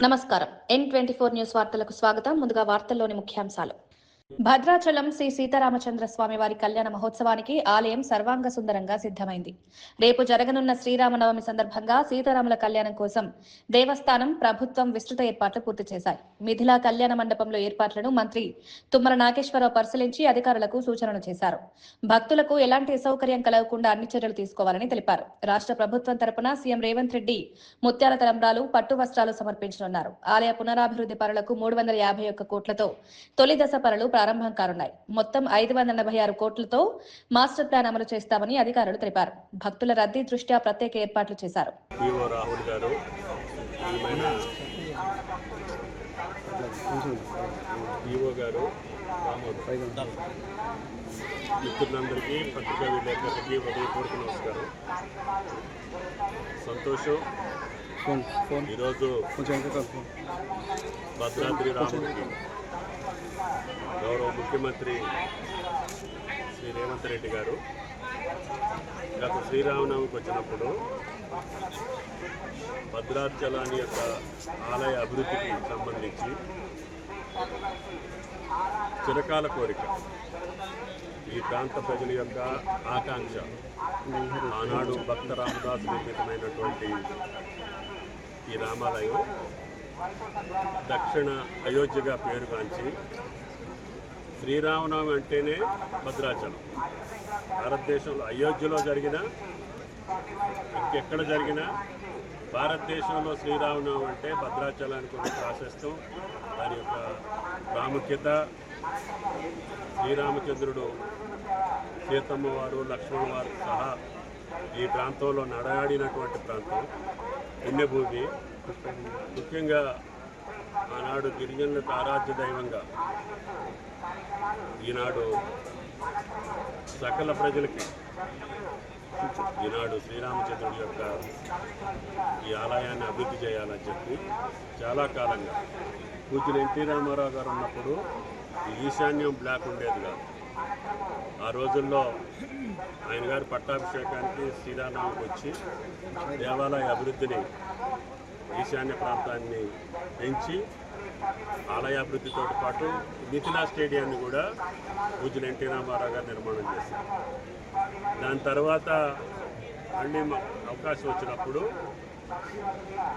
నమస్కారం. N24 news వార్తలకు స్వాగతం. ముందుగా వార్తల్లోని ముఖ్యాంశాలు. భద్రాచలం శ్రీ సీతారామచంద్ర స్వామి వారి కళ్యాణ మహోత్సవానికి ఆలయం సర్వాంగ సుందరంగా సిద్ధమైంది. రేపు జరగనున్న శ్రీరామనవమి సందర్భంగా సీతారాముల కళ్యాణం కోసం దేవస్థానం, ప్రభుత్వం విస్తృత ఏర్పాట్లు పూర్తి చేశాయి. మిథిలా కళ్యాణ మండపంలో ఏర్పాట్లను మంత్రి తుమ్మల నాగేశ్వరరావు పరిశీలించి అధికారులకు సూచనలు చేశారు. భక్తులకు ఎలాంటి అసౌకర్యం కలగకుండా అన్ని చర్యలు తీసుకోవాలని తెలిపారు. రాష్ట్ర ప్రభుత్వం తరపున సీఎం రేవంత్ రెడ్డి ముత్యాల తలంబ్రాలు, పట్టు వస్త్రాలు సమర్పించనున్నారు. ఆలయ పునరాభివృద్ధి పనులకు 351 కోట్లతో తొలి దశ పనులు ప్రారంభం కానున్నాయి. మొత్తం 586 కోట్లతో మాస్టర్ ప్లాన్ అమలు చేస్తామని అధికారులు తెలిపారు. భక్తుల రద్దీ దృష్ట్యా ప్రత్యేక ఏర్పాట్లు చేశారు. మిత్రులందరికీ, పత్రికా విలేకరులకి హృదయపూర్వక నమస్కారం. సంతోషం. ఈరోజు భద్రాద్రి రాముడికి గౌరవ ముఖ్యమంత్రి శ్రీ రేవంత్ రెడ్డి గారు గత శ్రీరామనవమికి వచ్చినప్పుడు భద్రాచలాన్ని యొక్క ఆలయ అభివృద్ధికి సంబంధించి చిరకాల కోరిక, ఈ ప్రాంత ప్రజల యొక్క ఆకాంక్ష, ఆనాడు భక్త రామదాసు నిర్మితమైనటువంటి ఈ రామాలయం దక్షిణ అయోధ్యగా పేరుగాంచి శ్రీరామనవమి అంటేనే భద్రాచలం. భారతదేశంలో అయోధ్యలో జరిగిన, ఇంకెక్కడ జరిగినా భారతదేశంలో శ్రీరామనవమి అంటే భద్రాచలానికి ఉన్న ప్రాశస్త్యం, దాని యొక్క ప్రాముఖ్యత, శ్రీరామచంద్రుడు, సీతమ్మ వారు, లక్ష్మణ వారు సహా ఈ ప్రాంతంలో నడయాడినటువంటి ప్రాంతం, పుణ్యభూమి. ముఖ్యంగా ఆనాడు గిరిజనులకు ఆరాధ్య దైవంగా, ఈనాడు సకల ప్రజలకి ఈనాడు శ్రీరామచంద్రుడి యొక్క ఈ ఆలయాన్ని అభివృద్ధి చేయాలని చెప్పి చాలా కాలంగా పూజ్యులు ఎన్టీ రామారావు గారు ఉన్నప్పుడు ఈ ఈశాన్యం బ్లాక్ ఉండేది కాదు. ఆ రోజుల్లో ఆయన గారు పట్టాభిషేకానికి శ్రీరామనవమికి వచ్చి దేవాలయ అభివృద్ధిని, ఈశాన్య ప్రాంతాన్ని పెంచి ఆలయాభివృద్ధితో పాటు మిథిలా స్టేడియాన్ని కూడా పూజ్యులు ఎన్టీ రామారావు గారు నిర్మాణం చేశారు. దాని తర్వాత మళ్ళీ అవకాశం వచ్చినప్పుడు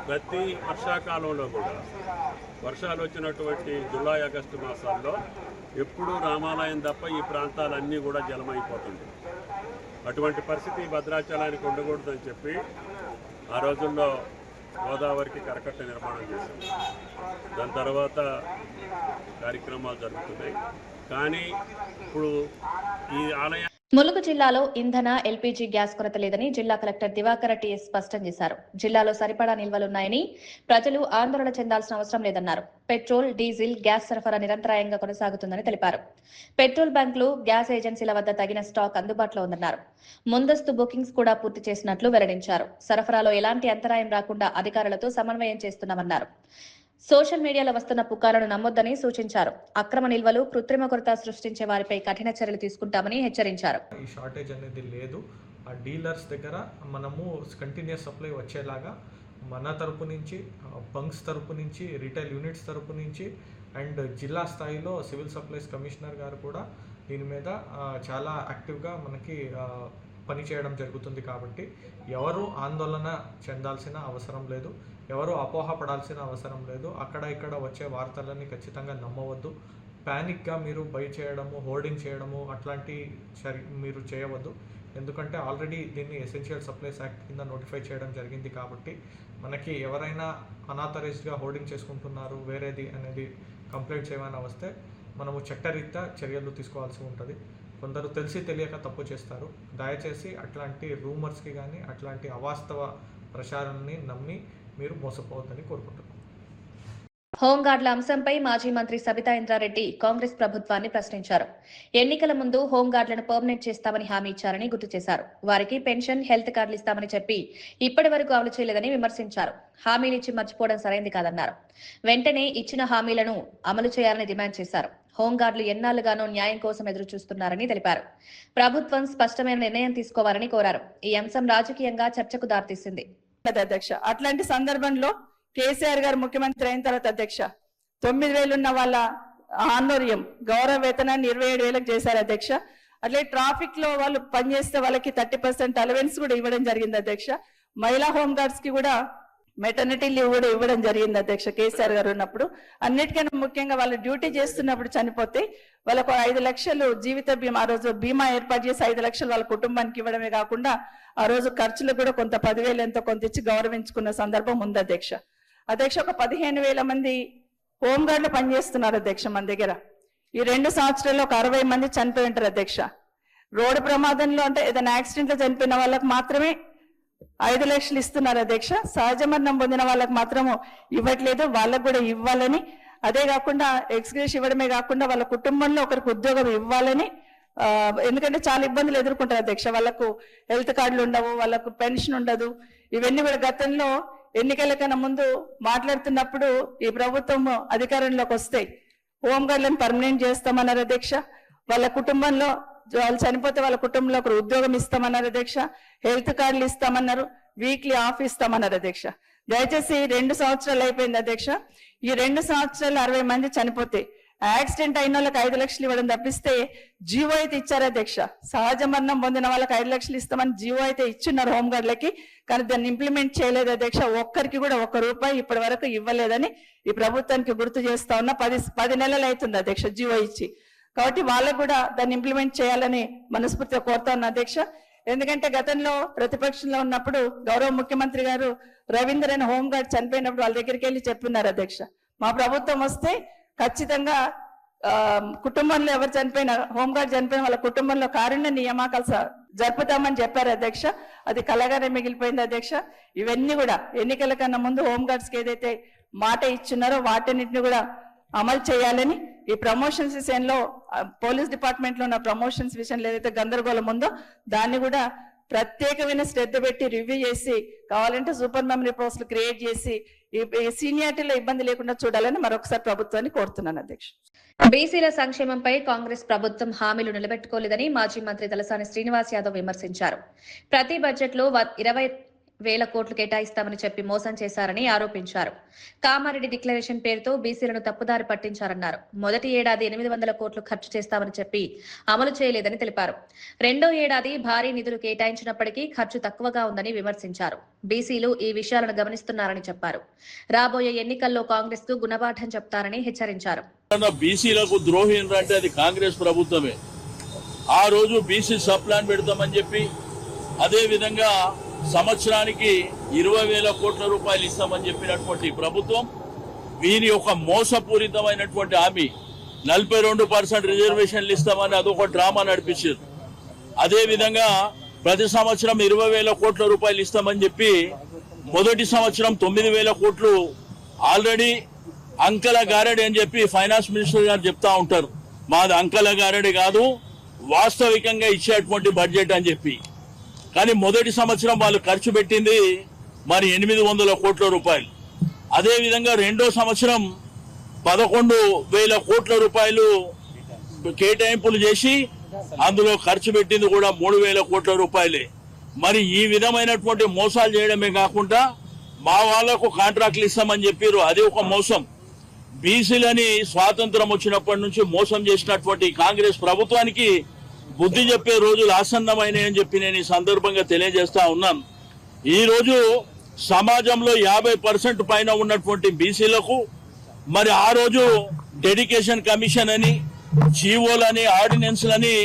ప్రతి వర్షాకాలంలో కూడా, వర్షాలు వచ్చినటువంటి జూలై, ఆగస్టు మాసాల్లో ఎప్పుడూ రామాలయం తప్ప ఈ ప్రాంతాలన్నీ కూడా జలమైపోతుంది. అటువంటి పరిస్థితి భద్రాచలానికి ఉండకూడదని చెప్పి ఆ రోజుల్లో గోదావరికి కరకట్ట నిర్మాణం చేశాం. దాని తర్వాత కార్యక్రమాలు జరుగుతున్నాయి. కానీ ఇప్పుడు ఈ ఆలయం ములుగు జిల్లాలో ఇంధన, ఎల్పీజీ గ్యాస్ కొరత లేదని జిల్లా కలెక్టర్ దివాకర్ టీఎస్ స్పష్టం చేశారు. జిల్లాలో సరిపడా నిల్వలున్నాయని, ప్రజలు ఆందోళన చెందాల్సిన అవసరం లేదన్నారు. పెట్రోల్, డీజిల్, గ్యాస్ సరఫరా నిరంతరాయంగా కొనసాగుతుందని తెలిపారు. పెట్రోల్ బంకులు, గ్యాస్ ఏజెన్సీల వద్ద తగిన స్టాక్ అందుబాటులో ఉందన్నారు. ముందస్తు బుకింగ్స్ కూడా పూర్తి చేసినట్లు వెల్లడించారు. సరఫరాలో ఎలాంటి అంతరాయం రాకుండా అధికారులతో సమన్వయం చేస్తున్నామన్నారు. సోషల్ మీడియాలో వస్తున్న పుకార్లను నమ్మొద్దని సూచించారు. అక్రమ నిల్వలు, కృత్రిమ కొరత సృష్టించే వారిపై కఠిన చర్యలు తీసుకుంటామని హెచ్చరించారు. ఈ షార్టేజ్ అనేది లేదు. ఆ డీలర్స్ దగ్గర మనము కంటిన్యూస్ సప్లై వచ్చేలాగా మన తరపు నుంచి, బంక్స్ తరపు నుంచి, రిటైల్ యూనిట్స్ తరపు నుంచి అండ్ జిల్లా స్థాయిలో సివిల్ సప్లైస్ కమిషనర్ గారు కూడా దీని మీద చాలా యాక్టివ్గా మనకి పనిచేయడం జరుగుతుంది. కాబట్టి ఎవరు ఆందోళన చెందాల్సిన అవసరం లేదు, ఎవరు అపోహపడాల్సిన అవసరం లేదు. అక్కడ ఇక్కడ వచ్చే వార్తలని ఖచ్చితంగా నమ్మవద్దు. ప్యానిక్గా మీరు బై చేయడము, హోర్డింగ్ చేయడము అట్లాంటి మీరు చేయవద్దు. ఎందుకంటే ఆల్రెడీ దీన్ని ఎసెన్షియల్ సప్లైస్ యాక్ట్ కింద నోటిఫై చేయడం జరిగింది. కాబట్టి మనకి ఎవరైనా అనాథరైజ్డ్గా హోర్డింగ్ చేసుకుంటున్నారు వేరేది అనేది కంప్లైంట్స్ ఏమైనా వస్తే మనము చట్టరీత్యా చర్యలు తీసుకోవాల్సి ఉంటుంది. కొందరు తెలిసి తెలియక తప్పు చేస్తారు. దయచేసి అట్లాంటి రూమర్స్కి కానీ, అట్లాంటి అవాస్తవ ప్రచారాన్ని నమ్మి మీరు మోసపోవద్దని కోరుకుంటున్నాను. హోంగార్డుల అంశంపై మాజీ మంత్రి సబితా ఇంద్రారెడ్డి కాంగ్రెస్ ప్రభుత్వాన్ని ప్రశ్నించారు. ఎన్నికల ముందు హోంగార్డులను పర్మనెంట్ చేస్తామని హామీ ఇచ్చారని గుర్తు చేశారు. వారికి పెన్షన్, హెల్త్ కార్డులు ఇస్తామని చెప్పి ఇప్పటి వరకు అమలు చేయలేదని విమర్శించారు. హామీలిచ్చి మర్చిపోవడం సరైంది కాదన్నారు. వెంటనే ఇచ్చిన హామీలను అమలు చేయాలని డిమాండ్ చేశారు. హోంగార్డులు ఎన్నాళ్లుగానో న్యాయం కోసం ఎదురు చూస్తున్నారని తెలిపారు. ప్రభుత్వం స్పష్టమైన నిర్ణయం తీసుకోవాలని కోరారు. ఈ అంశం రాజకీయంగా చర్చకు దారితీసింది. అధ్యక్ష, అట్లాంటి సందర్భంలో కేసీఆర్ గారు ముఖ్యమంత్రి అయిన తర్వాత అధ్యక్ష 9,000 ఉన్న వాళ్ళ ఆనోర్యం గౌరవ వేతనాన్ని 27,000 చేశారు అధ్యక్ష. అట్లే ట్రాఫిక్ లో వాళ్ళు పనిచేస్తే వాళ్ళకి 30% అలవెన్స్ కూడా ఇవ్వడం జరిగింది అధ్యక్ష. మహిళా హోమ్ గార్డ్స్ కి కూడా మెటర్నిటీ లీవ్ కూడా ఇవ్వడం జరిగింది అధ్యక్ష కేసీఆర్ గారు ఉన్నప్పుడు. అన్నిటికన్నా ముఖ్యంగా వాళ్ళు డ్యూటీ చేస్తున్నప్పుడు చనిపోతే వాళ్ళకు 5 లక్షలు జీవిత బీమా, ఆ రోజు బీమా ఏర్పాటు చేసి 5 లక్షలు వాళ్ళ కుటుంబానికి ఇవ్వడమే కాకుండా ఆ రోజు ఖర్చులు కూడా కొంత 10,000 ఎంతో కొంత ఇచ్చి గౌరవించుకున్న సందర్భం ఉంది అధ్యక్ష. అధ్యక్ష ఒక 15,000 మంది హోంగార్డులు పనిచేస్తున్నారు అధ్యక్ష మన దగ్గర. ఈ 2 సంవత్సరాల్లో ఒక 60 మంది చనిపోయి ఉంటారు అధ్యక్ష. రోడ్డు ప్రమాదంలో అంటే ఏదైనా యాక్సిడెంట్ లో చనిపోయిన వాళ్ళకి మాత్రమే 5 లక్షలు ఇస్తున్నారు అధ్యక్ష. సహజ మరణం పొందిన వాళ్ళకి మాత్రము ఇవ్వట్లేదు, వాళ్ళకు కూడా ఇవ్వాలని. అదే కాకుండా ఎక్స్గ్రేష్ ఇవ్వడమే కాకుండా వాళ్ళ కుటుంబంలో ఒకరికి ఉద్యోగం ఇవ్వాలని, ఎందుకంటే చాలా ఇబ్బందులు ఎదుర్కొంటారు అధ్యక్ష. వాళ్ళకు హెల్త్ కార్డులు ఉండవు, వాళ్ళకు పెన్షన్ ఉండదు. ఇవన్నీ కూడా గతంలో ఎన్నికల కన్నా ముందు మాట్లాడుతున్నప్పుడు ఈ ప్రభుత్వం అధికారంలోకి వస్తే హోంగార్డులను పర్మనెంట్ చేస్తామన్నారు అధ్యక్ష. వాళ్ళ కుటుంబంలో వాళ్ళు చనిపోతే వాళ్ళ కుటుంబంలో ఒకరు ఉద్యోగం ఇస్తామన్నారు అధ్యక్ష. హెల్త్ కార్డులు ఇస్తామన్నారు, వీక్లీ ఆఫ్ ఇస్తామన్నారు అధ్యక్ష. దయచేసి 2 సంవత్సరాలు అయిపోయింది అధ్యక్ష. ఈ 2 సంవత్సరాలు 60 మంది చనిపోతే యాక్సిడెంట్ అయిన వాళ్ళకి 5 లక్షలు ఇవ్వడం తప్పిస్తే జీవో అయితే ఇచ్చారు అధ్యక్ష. సహజ మరణం పొందిన వాళ్ళకి 5 లక్షలు ఇస్తామని జీవో అయితే ఇచ్చున్నారు హోంగార్డులకి, కానీ దాన్ని ఇంప్లిమెంట్ చేయలేదు అధ్యక్ష. ఒక్కరికి కూడా 1 రూపాయి ఇప్పటి వరకు ఇవ్వలేదని ఈ ప్రభుత్వానికి గుర్తు చేస్తా ఉన్నా. 10 నెలలు అవుతుంది అధ్యక్ష జీవో ఇచ్చి. కాబట్టి వాళ్ళకు కూడా దాన్ని ఇంప్లిమెంట్ చేయాలని మనస్ఫూర్తిగా కోరుతా ఉన్నా అధ్యక్ష. ఎందుకంటే గతంలో ప్రతిపక్షంలో ఉన్నప్పుడు గౌరవ ముఖ్యమంత్రి గారు రవీంద్ర అనే హోంగార్డ్ చనిపోయినప్పుడు వాళ్ళ దగ్గరికి వెళ్ళి చెప్పున్నారు అధ్యక్ష, మా ప్రభుత్వం వస్తే ఖచ్చితంగా కుటుంబంలో ఎవరు చనిపోయినా, హోంగార్డ్ చనిపోయిన వాళ్ళ కుటుంబంలో కారుణ్య నియామకాలు జరుపుతామని చెప్పారు అధ్యక్ష. అది కలగానే మిగిలిపోయింది అధ్యక్ష. ఇవన్నీ కూడా ఎన్నికల కన్నా ముందు హోంగార్డ్స్ కి ఏదైతే మాట ఇచ్చున్నారో వాటన్నిటిని కూడా అమలు చేయాలని, ఈ ప్రమోషన్స్ విషయంలో పోలీస్ డిపార్ట్మెంట్ లో ఉన్న ప్రమోషన్స్ విషయంలో ఏదైతే గందరగోళం ఉందో దాన్ని కూడా ప్రత్యేకమైన శ్రద్ధ పెట్టి రివ్యూ చేసి కావాలంటే సూపర్ మెమరీ పోస్టులు క్రియేట్ చేసి ఈ సీనియారిటీలో ఇబ్బంది లేకుండా చూడాలని మరొకసారి ప్రభుత్వాన్ని కోరుతున్నాను అధ్యక్ష. బీసీల సంక్షేమంపై కాంగ్రెస్ ప్రభుత్వం హామీలు నిలబెట్టుకోలేదని మాజీ మంత్రి తలసాని శ్రీనివాస్ యాదవ్ విమర్శించారు. ప్రతి బడ్జెట్ లో 20,000 కోట్లు కేటాయిస్తామని చెప్పి మోసం చేశారని ఆరోపించారు. కామారెడ్డి డిక్లరేషన్ పేరుతో బీసీలను తప్పుదారి పట్టించారన్నారు. మొదటి ఏడాది 800 కోట్లు ఖర్చు చేస్తామని చెప్పి అమలు చేయలేదని తెలిపారు. రెండో ఏడాది భారీ నిధులు కేటాయించినప్పటికీ ఖర్చు తక్కువగా ఉందని విమర్శించారు. బీసీలు ఈ విషయాలను గమనిస్తున్నారని చెప్పారు. రాబోయే ఎన్నికల్లో కాంగ్రెస్ కు గుణపాఠం చెప్తారని హెచ్చరించారు. బీసీలకు ద్రోహి అంటే అది కాంగ్రెస్ ప్రభుత్వమే. ఆ రోజు బీసీ సబ్ ప్లాన్ పెడతామని చెప్పి, అదే విధంగా సంవత్సరానికి 20,000 కోట్ల రూపాయలు ఇస్తామని చెప్పినటువంటి ప్రభుత్వం వీరి ఒక మోసపూరితమైనటువంటి హామీ 42% రిజర్వేషన్లు ఇస్తామని అదొక డ్రామా నడిపించారు. అదే విధంగా ప్రతి సంవత్సరం 20,000 కోట్ల రూపాయలు ఇస్తామని చెప్పి మొదటి సంవత్సరం 9,000 కోట్లు ఆల్రెడీ అంకల గారడి అని చెప్పి ఫైనాన్స్ మినిస్టర్ గారు చెప్తా ఉంటారు. మాది అంకల గారడి కాదు, వాస్తవికంగా ఇచ్చేటువంటి బడ్జెట్ అని చెప్పి. కానీ మొదటి సంవత్సరం వాళ్ళు ఖర్చు పెట్టింది మరి 800 కోట్ల రూపాయలు. అదేవిధంగా రెండో సంవత్సరం 11,000 కోట్ల రూపాయలు కేటాయింపులు చేసి అందులో ఖర్చు పెట్టింది కూడా 3,000 కోట్ల రూపాయలే. మరి ఈ విధమైనటువంటి మోసాలు చేయడమే కాకుండా మా వాళ్లకు కాంట్రాక్ట్లు ఇస్తామని చెప్పారు, అది ఒక మోసం. బీసీలని స్వాతంత్రం వచ్చినప్పటి నుంచి మోసం చేసినటువంటి కాంగ్రెస్ ప్రభుత్వానికి బుద్ధి చెప్పే రోజులు ఆసన్నమైనాయని చెప్పి నేను ఈ సందర్భంగా తెలియజేస్తా ఉన్నాను. ఈ రోజు సమాజంలో 50% పైన ఉన్నటువంటి బీసీలకు మరి ఆ రోజు డెడికేషన్ కమిషన్ అని, జీవోలని, ఆర్డినెన్స్లని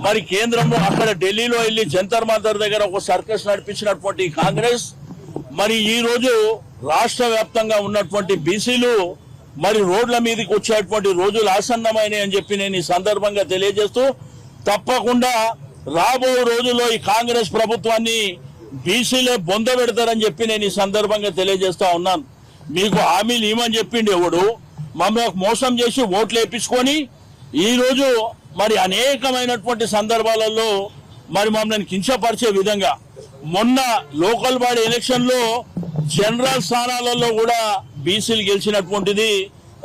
మరి కేంద్రంలో అక్కడ ఢిల్లీలో వెళ్లి జంతర్ మంతర్ దగ్గర ఒక సర్కస్ నడిపించినటువంటి కాంగ్రెస్ మరి ఈ రోజు రాష్ట్ర వ్యాప్తంగా ఉన్నటువంటి బీసీలు మరి రోడ్ల మీదకి వచ్చేటువంటి రోజులు ఆసన్నమైనాయి అని చెప్పి నేను ఈ సందర్భంగా తెలియజేస్తూ, తప్పకుండా రాబో రోజుల్లో ఈ కాంగ్రెస్ ప్రభుత్వాన్ని బీసీలే బొంద పెడతారని చెప్పి నేను ఈ సందర్భంగా తెలియజేస్తా ఉన్నాను. మీకు హామీలు ఇవ్వమని చెప్పిండి ఎవడు, మమ్మల్ని మోసం చేసి ఓట్లు వేయించుకొని ఈ రోజు మరి అనేకమైనటువంటి సందర్భాలలో మరి మమ్మల్ని కించపరిచే విధంగా మొన్న లోకల్ బాడీ ఎలక్షన్ లో జనరల్ స్థానాలలో కూడా బీసీలు గెలిచినటువంటిది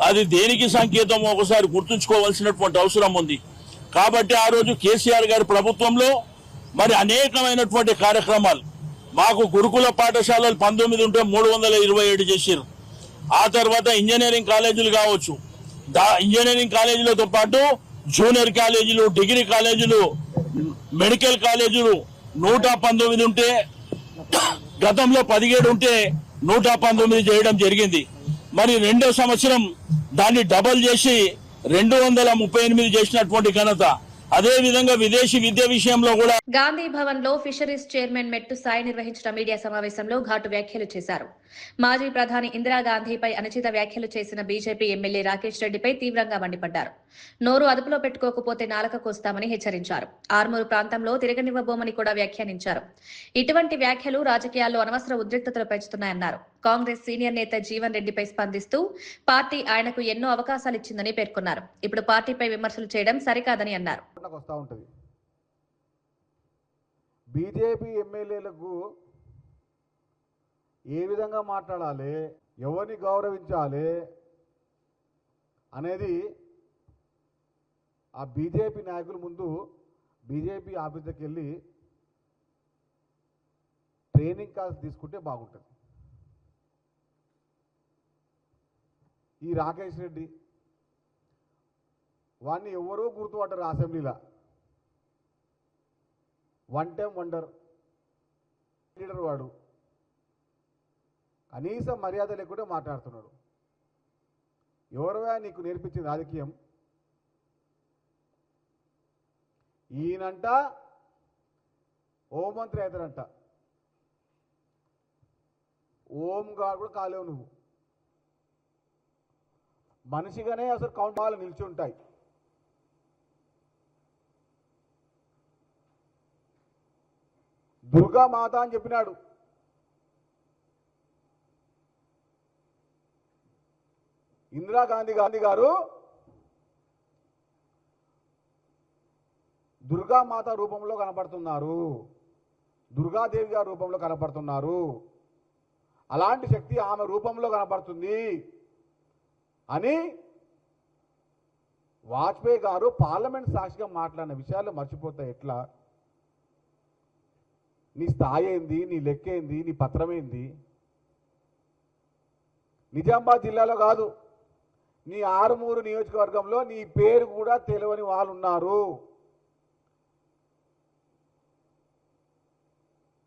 అది దేనికి సంకేతం ఒకసారి గుర్తుంచుకోవాల్సినటువంటి అవసరం ఉంది. కాబట్టి ఆ రోజు కేసీఆర్ గారి ప్రభుత్వంలో మరి అనేకమైనటువంటి కార్యక్రమాలు, మాకు గురుకుల పాఠశాలలు 19 ఉంటే 327 చేశారు. ఆ తర్వాత ఇంజనీరింగ్ కాలేజీలు కావచ్చు, ఇంజనీరింగ్ కాలేజీలతో పాటు జూనియర్ కాలేజీలు, డిగ్రీ కాలేజీలు, మెడికల్ కాలేజీలు 119 ఉంటే గతంలో 17 ఉంటే 119 చేయడం జరిగింది. మరి రెండో సంవత్సరం దాన్ని డబల్ చేసి 238 చేసినటువంటి ఘనత. అదే విధంగా విదేశీ విద్య విషయంలో కూడా గాంధీ భవన్ లో ఫిషరీస్ చైర్మన్ మెట్టు సాయి నిర్వహించిన మీడియా సమావేశంలో ఘాటు వ్యాఖ్యలు చేశారు. మాజీ ప్రధాని ఇందిరాగాంధీపై అనుచిత వ్యాఖ్యలు చేసిన బీజేపీ ఎమ్మెల్యే రాకేష్ రెడ్డిపై తీవ్రంగా మండిపడ్డారు. నోరు అదుపులో పెట్టుకోకపోతే నాలుక కోస్తామని హెచ్చరించారు. ఆర్మూరు ప్రాంతంలో తిరగనివ్వబోమని కూడా వ్యాఖ్యానించారు. ఇటువంటి వ్యాఖ్యలు రాజకీయాల్లో అనవసర ఉద్రిక్తతలు పెంచుతున్నాయన్నారు. కాంగ్రెస్ సీనియర్ నేత జీవన్ రెడ్డిపై స్పందిస్తూ పార్టీ ఆయనకు ఎన్నో అవకాశాలు ఇచ్చిందని పేర్కొన్నారు. ఇప్పుడు పార్టీపై విమర్శలు చేయడం సరికాదని అన్నారు. బీజేపీ ఎమ్మెల్యేలకు ఏ విధంగా మాట్లాడాలి, ఎవరిని గౌరవించాలి అనేది ఆ బీజేపీ నాయకుల ముందు బీజేపీ ఆఫీసుకి వెళ్ళి ట్రైనింగ్ క్లాస్ తీసుకుంటే బాగుంటుంది. ఈ రాకేష్ రెడ్డి వాడిని ఎవరో గుర్తుపడ్డారు అసెంబ్లీలో. వన్ టైం వండర్ లీడర్ వాడు. కనీసం మర్యాద లేకుండా మాట్లాడుతున్నాడు. ఎవరువా నీకు నేర్పించింది రాజకీయం? ఈయనంట హోంమంత్రి అవుతారంట. ఓంగా కూడా కాలేవు నువ్వు. మనిషిగానే అసలు కౌంటాలు నిలిచి ఉంటాయి. దుర్గా మాత అని చెప్పినాడు. ఇందిరాగాంధీ గారు దుర్గామాత రూపంలో కనపడుతున్నారు, దుర్గాదేవి గారి రూపంలో కనపడుతున్నారు. అలాంటి శక్తి ఆమె రూపంలో కనపడుతుంది అని వాజ్పేయి గారు పార్లమెంట్ సాక్షిగా మాట్లాడిన విషయాలు మర్చిపోతే ఎట్లా? నీ స్థాయి ఏంది, నీ లెక్క ఏంది, నీ పత్రం ఏంది? నిజామాబాద్ జిల్లాలో కాదు, నీ ఆరుమూరు నియోజకవర్గంలో నీ పేరు కూడా తెలియని వాళ్ళు ఉన్నారు.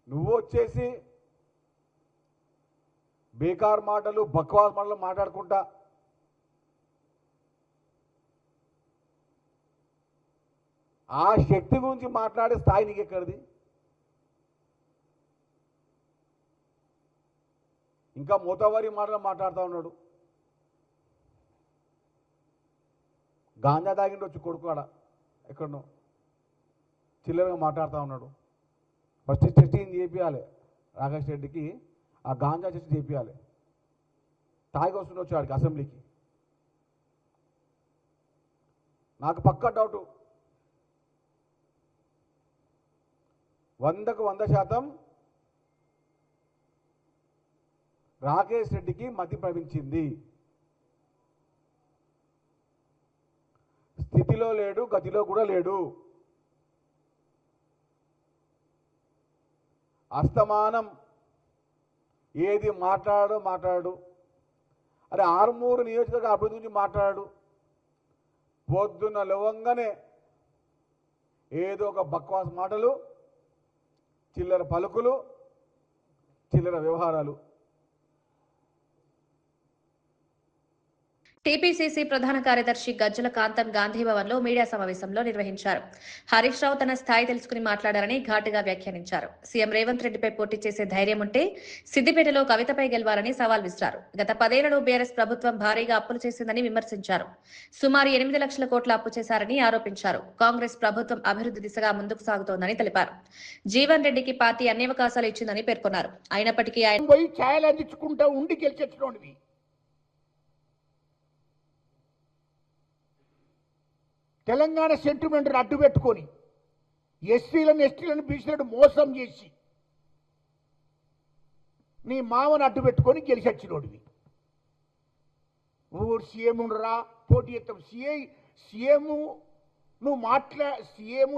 నువ్వు వచ్చేసి బేకార్ మాటలు, బక్వాస్ మాటలు మాట్లాడుకుంటా ఆ శక్తి గురించి మాట్లాడే స్థాయి నీకు ఎక్కడిది? ఇంకా మూతవారి మాటలు మాట్లాడుతూ ఉన్నాడు. గాంజా తాగిండి వచ్చి కొడుకుడ ఎక్కడనో చిల్లరగా మాట్లాడుతూ ఉన్నాడు. ఫస్ట్ టెస్టింగ్ చేయించాలి రాకేష్ రెడ్డికి, ఆ గాంజా టెస్ట్ చేయించాలి. తాగి వస్తుండొచ్చు వాడికి అసెంబ్లీకి. నాకు పక్కా డౌటు, 100కు 100% రాకేష్ రెడ్డికి మతి ప్రవహించింది. స్థితిలో లేడు, గతిలో కూడా లేడు. అస్తమానం ఏది మాట్లాడు. అరే ఆరుమూరు నియోజకవర్గ అభివృద్ధి గురించి మాట్లాడు. పొద్దున్న లేవంగానే ఏదో ఒక బక్వాస్ మాటలు, చిల్లర పలుకులు, చిల్లర వ్యవహారాలు. టీపీసీసీ ప్రధాన కార్యదర్శి గజ్జల కాంతం గాంధీ భవన్ లో మీడియా సమావేశంలో నిర్వహించారు. హరీష్ రావు తన స్థాయి తెలుసుకుని మాట్లాడారని ఘాటుగా వ్యాఖ్యానించారు. సీఎం రేవంత్ రెడ్డిపై పోటీ చేసే ధైర్యం ఉంటే సిద్దిపేటలో కవితపై గెలవాలని సవాల్ విసిరారు. గత 10 ఏళ్లలో బీఆర్ఎస్ ప్రభుత్వం భారీగా అప్పులు చేసిందని విమర్శించారు. సుమారు 8 లక్షల కోట్ల అప్పు చేశారని ఆరోపించారు. కాంగ్రెస్ ప్రభుత్వం అభివృద్ధి దిశగా ముందుకు సాగుతోందని తెలిపారు. జీవన్ రెడ్డికి పార్టీ అన్ని అవకాశాలు ఇచ్చిందని పేర్కొన్నారు. అయినప్పటికీ ఆయన తెలంగాణ సెంటిమెంట్ అడ్డు పెట్టుకొని ఎస్టీలను బీసీలను మోసం చేసి నీ మామను అడ్డు పెట్టుకొని గెలిచొచ్చినోడివి. ఊరు సీఎం ఉండరా పోటీ చేస్తాం. సీఎం నువ్వు సీఎం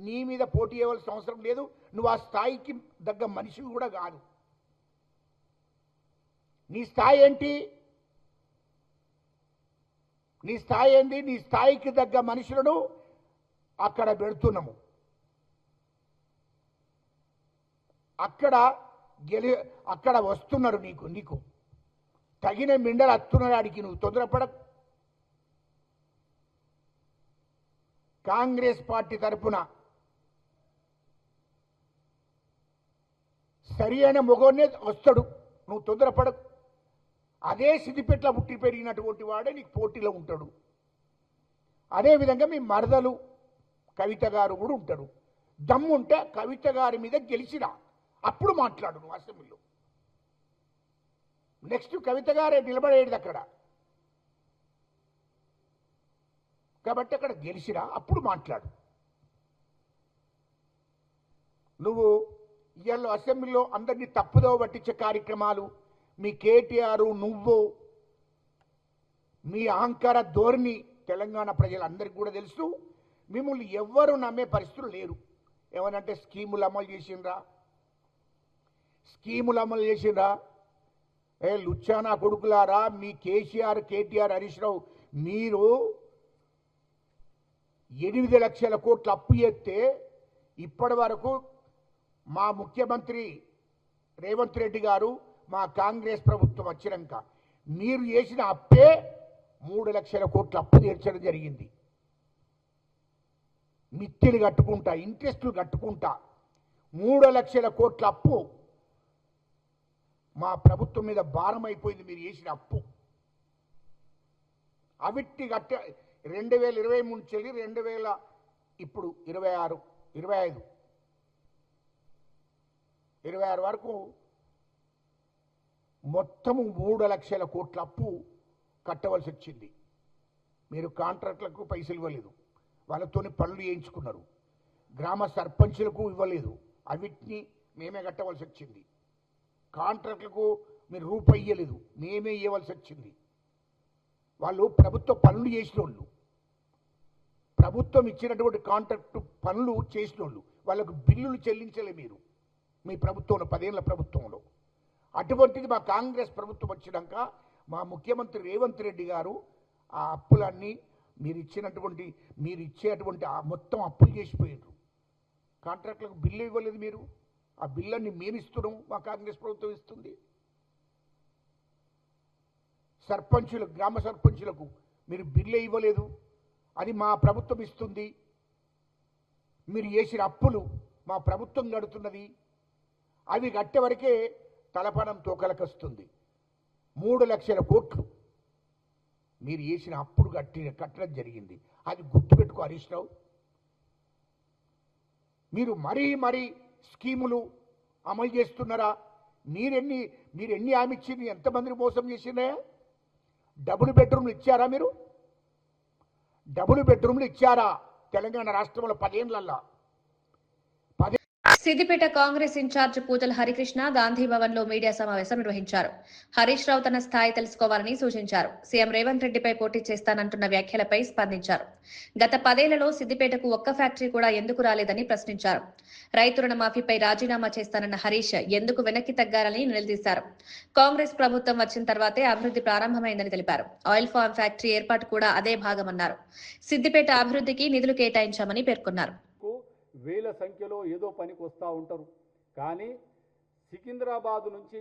నీ మీద పోటీ చేయవలసిన అవసరం లేదు. నువ్వు ఆ స్థాయికి దగ్గర మనిషివి కూడా కాదు. నీ స్థాయి ఏంటి? నీ స్థాయి ఏంది? నీ స్థాయికి తగ్గ మనుషులను అక్కడ పెడుతున్నాము. అక్కడ వస్తున్నారు. నీకు తగిన మిండలు వస్తున్నారు. ఆడికి నువ్వు తొందరపడకు. కాంగ్రెస్ పార్టీ తరఫున సరి అయిన మొగోనే వస్తాడు. నువ్వు తొందరపడకు. అదే సిద్దిపేటలో పుట్టి పెరిగినటువంటి వాడే నీకు పోటీలో ఉంటాడు. అదేవిధంగా మీ మరదలు కవిత గారు కూడా ఉంటాడు. దమ్ముంటే కవిత గారి మీద గెలిచిరా, అప్పుడు మాట్లాడు నువ్వు అసెంబ్లీలో. నెక్స్ట్ కవిత గారే నిలబడేది అక్కడ. కాబట్టి అక్కడ గెలిచిరా, అప్పుడు మాట్లాడు. నువ్వు ఇవాళ అసెంబ్లీలో అందరినీ తప్పుదో పట్టించే కార్యక్రమాలు, మీ కేటీఆర్ నువ్వు మీ అహంకార ధోరణి తెలంగాణ ప్రజలందరికీ కూడా తెలుసు. మిమ్మల్ని ఎవ్వరూ నమ్మే పరిస్థితులు లేరు. ఏమనంటే స్కీములు అమలు చేసిండ్రా. లుచ్చానా కొడుకులారా, మీ కేసీఆర్, కేటీఆర్, హరీష్ రావు మీరు 8 లక్షల కోట్ల అప్పు చేస్తే ఇప్పటి వరకు మా ముఖ్యమంత్రి రేవంత్ రెడ్డి గారు, మా కాంగ్రెస్ ప్రభుత్వం వచ్చినాక మీరు చేసిన అప్పే 3 లక్షల కోట్ల అప్పు తీర్చడం జరిగింది. మిత్తిలు కట్టుకుంటా, ఇంట్రెస్టులు కట్టుకుంటా 3 లక్షల కోట్ల అప్పు మా ప్రభుత్వం మీద భారం అయిపోయింది. మీరు చేసిన అప్పు అవిట్టి 2023 నుంచి 2000 ఇప్పుడు 25 వరకు మొత్తము 3 లక్షల కోట్ల అప్పు కట్టవలసి వచ్చింది. మీరు కాంట్రాక్టులకు పైసలు ఇవ్వలేదు, వాళ్ళతోని పనులు చేయించుకున్నారు. గ్రామ సర్పంచులకు ఇవ్వలేదు, అవిటిని మేమే కట్టవలసి వచ్చింది. కాంట్రాక్టులకు మీరు రూపాయి ఇవ్వలేదు, మేమే ఇవ్వవలసి వచ్చింది. వాళ్ళు ప్రభుత్వ పనులు చేసిన వాళ్ళు, ప్రభుత్వం ఇచ్చినటువంటి కాంట్రాక్టు పనులు చేసిన వాళ్ళు, వాళ్ళకు బిల్లులు చెల్లించలే మీరు మీ ప్రభుత్వంలో, 10 ఏళ్ల ప్రభుత్వంలో. అటువంటిది మా కాంగ్రెస్ ప్రభుత్వం వచ్చినాక మా ముఖ్యమంత్రి రేవంత్ రెడ్డి గారు ఆ అప్పులన్నీ మీరు ఇచ్చేటువంటి ఆ మొత్తం అప్పులు చేసిపోయారు. కాంట్రాక్టులకు బిల్లు ఇవ్వలేదు మీరు, ఆ బిల్లుని మేము ఇస్తున్నాం, మా కాంగ్రెస్ ప్రభుత్వం ఇస్తుంది. గ్రామ సర్పంచులకు మీరు బిల్లు ఇవ్వలేదు, అది మా ప్రభుత్వం ఇస్తుంది. మీరు చేసిన అప్పులు మా ప్రభుత్వం గడుతున్నది, అవి కట్టే వరకే తలపనం తోకలకొస్తుంది. 3 లక్షల కోట్లు మీరు చేసిన అప్పుడు కట్టడం జరిగింది. అది గుర్తుపెట్టుకో హరీష్ రావు. మీరు మరీ స్కీములు అమలు చేస్తున్నారా? మీరు ఎన్ని హామీ ఇచ్చింది, ఎంతమందిని మోసం చేసినా? డబుల్ బెడ్రూమ్లు ఇచ్చారా? మీరు డబుల్ బెడ్రూమ్లు ఇచ్చారా తెలంగాణ రాష్ట్రంలో 10 ఏళ్లలో? సిద్దిపేట కాంగ్రెస్ ఇన్ఛార్జ్ పూజల హరికృష్ణ గాంధీ భవన్ లో మీడియా సమావేశం నిర్వహించారు. హరీష్ రావు తన స్థాయి తెలుసుకోవాలని సూచించారు. సీఎం రేవంత్ రెడ్డిపై పోటీ చేస్తానంటున్న వ్యాఖ్యలపై స్పందించారు. గత 10 ఏళ్లలో సిద్దిపేటకు ఒక్క ఫ్యాక్టరీ కూడా ఎందుకు రాలేదని ప్రశ్నించారు. రైతు రుణమాఫీపై రాజీనామా చేస్తానన్న హరీష్ ఎందుకు వెనక్కి తగ్గారని నిలదీశారు. కాంగ్రెస్ ప్రభుత్వం వచ్చిన తర్వాతే అభివృద్ధి ప్రారంభమైందని తెలిపారు. ఆయిల్ ఫామ్ ఫ్యాక్టరీ ఏర్పాటు కూడా అదే భాగమన్నారు. సిద్దిపేట అభివృద్ధికి నిధులు కేటాయించామని పేర్కొన్నారు. వేల సంఖ్యలో ఏదో పనికి వస్తూ ఉంటారు, కానీ సికింద్రాబాద్ నుంచి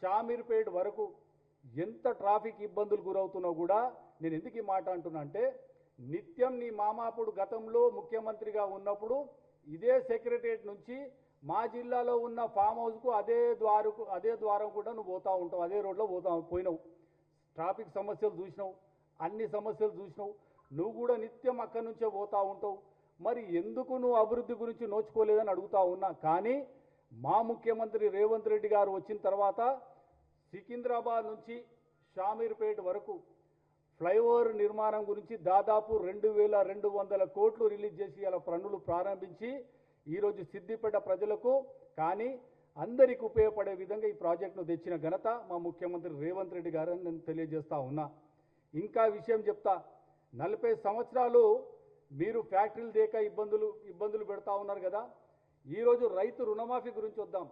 షామీర్పేట్ వరకు ఎంత ట్రాఫిక్ ఇబ్బందులు గురవుతున్నా కూడా నేను ఎందుకు ఈ మాట అంటున్నా అంటే, నిత్యం నీ మామాపుడు గతంలో ముఖ్యమంత్రిగా ఉన్నప్పుడు ఇదే సెక్రటరియట్ నుంచి మా జిల్లాలో ఉన్న ఫామ్ హౌస్కు అదే ద్వారం కూడా నువ్వు పోతూ ఉంటావు, అదే రోడ్లో పోయినావు. ట్రాఫిక్ సమస్యలు చూసినావు, అన్ని సమస్యలు చూసినావు. నువ్వు కూడా నిత్యం అక్కడి నుంచే పోతూ ఉంటావు. మరి ఎందుకు నువ్వు అభివృద్ధి గురించి నోచుకోలేదని అడుగుతా ఉన్నా. కానీ మా ముఖ్యమంత్రి రేవంత్ రెడ్డి గారు వచ్చిన తర్వాత సికింద్రాబాద్ నుంచి షామీర్పేట్ వరకు ఫ్లైఓవర్ నిర్మాణం గురించి దాదాపు 2200 కోట్లు రిలీజ్ చేసి అలా పనులు ప్రారంభించి ఈరోజు సిద్దిపేట ప్రజలకు కానీ అందరికి ఉపయోగపడే విధంగా ఈ ప్రాజెక్టును తెచ్చిన ఘనత మా ముఖ్యమంత్రి రేవంత్ రెడ్డి గారని నేను తెలియజేస్తా ఉన్నా. ఇంకా విషయం చెప్తా, 40 సంవత్సరాలు మీరు ఫ్యాక్టరీలు దేక ఇబ్బందులు పెడతా ఉన్నారు కదా. ఈరోజు రైతు రుణమాఫీ గురించి వద్దాం.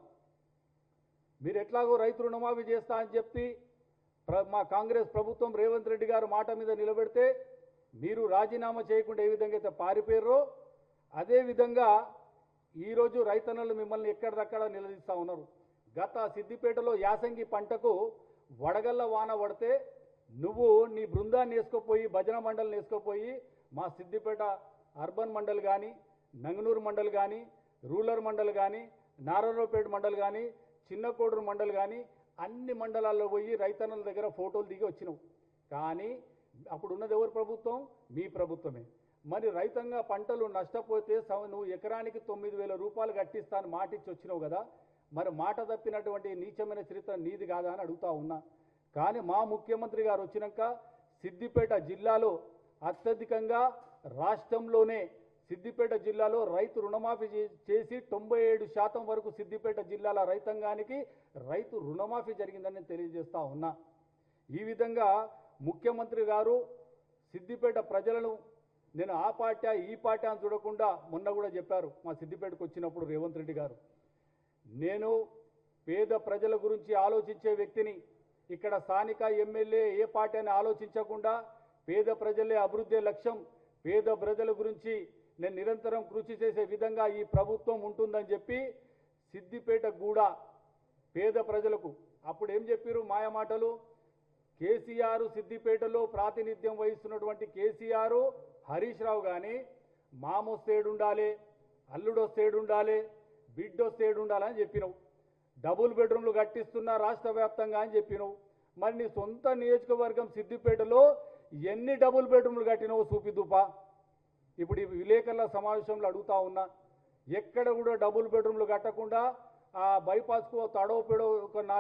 మీరు ఎట్లాగో రైతు రుణమాఫీ చేస్తా అని చెప్పి మా కాంగ్రెస్ ప్రభుత్వం రేవంత్ రెడ్డి గారు మాట మీద నిలబెడితే మీరు రాజీనామా చేయకుండా ఏ విధంగా అయితే పారిపోయారో అదేవిధంగా ఈరోజు రైతన్నలు మిమ్మల్ని ఎక్కడిదక్కడ నిలదీస్తూ ఉన్నారు. గత సిద్దిపేటలో యాసంగి పంటకు వడగళ్ళ వాన పడితే నువ్వు నీ బృందాన్ని వేసుకుపోయి భజన మండలిని వేసుకుపోయి మా సిద్దిపేట అర్బన్ మండల్ కానీ నంగనూరు మండల్ కానీ రూరల్ మండల్ కానీ నారాయణపేట మండల్ కానీ చిన్నకోడూరు మండల్ కానీ అన్ని మండలాల్లో పోయి రైతన్నల దగ్గర ఫోటోలు దిగి వచ్చినావు. కానీ అప్పుడు ఉన్నది ఎవరు ప్రభుత్వం? మీ ప్రభుత్వమే. మరి రైతంగా పంటలు నష్టపోతే నువ్వు ఎకరానికి 9,000 రూపాయలు కట్టిస్తాను మాట ఇచ్చి వచ్చినావు కదా, మరి మాట తప్పినటువంటి నీచమైన చరిత్ర నీది కాదా అని అడుగుతా ఉన్నా. కానీ మా ముఖ్యమంత్రి గారు వచ్చినాక సిద్దిపేట జిల్లాలో అత్యధికంగా రాష్ట్రంలోనే సిద్దిపేట జిల్లాలో రైతు రుణమాఫీ చేసి 97% వరకు సిద్దిపేట జిల్లాల రైతాంగానికి రైతు రుణమాఫీ జరిగిందని తెలియజేస్తా ఉన్నా. ఈ విధంగా ముఖ్యమంత్రి గారు సిద్దిపేట ప్రజలను నేను ఆ పార్టీ ఈ పార్టీ అని చూడకుండా మొన్న కూడా చెప్పారు మా సిద్దిపేటకు వచ్చినప్పుడు రేవంత్ రెడ్డి గారు, నేను పేద ప్రజల గురించి ఆలోచించే వ్యక్తిని, ఇక్కడ స్థానిక ఎమ్మెల్యే ఏ పార్టీ అని ఆలోచించకుండా పేద ప్రజలే అభివృద్ధి లక్ష్యం, పేద ప్రజల గురించి నేను నిరంతరం కృషి చేసే విధంగా ఈ ప్రభుత్వం ఉంటుందని చెప్పి సిద్దిపేట కూడా పేద ప్రజలకు అప్పుడు ఏం చెప్పారు మాయమాటలు. కేసీఆర్ సిద్దిపేటలో ప్రాతినిధ్యం వహిస్తున్నటువంటి కేసీఆర్ హరీష్ రావు కానీ మామొస్తేడు ఉండాలి, అల్లుడొస్తేడు ఉండాలి, బిడ్డొస్తేడు ఉండాలని చెప్పినావు. డబుల్ బెడ్రూమ్లు కట్టిస్తున్నా రాష్ట్ర వ్యాప్తంగా అని చెప్పినావు. మరి నీ సొంత నియోజకవర్గం సిద్దిపేటలో ఎన్ని డబుల్ బెడ్రూమ్లు కట్టినావు చూపిద్దుపా. ఇప్పుడు ఈ విలేకరుల సమావేశంలో అడుగుతా ఉన్నా, ఎక్కడ కూడా డబుల్ బెడ్రూమ్లు కట్టకుండా ఆ బైపాస్కు తడవ పెడో ఒక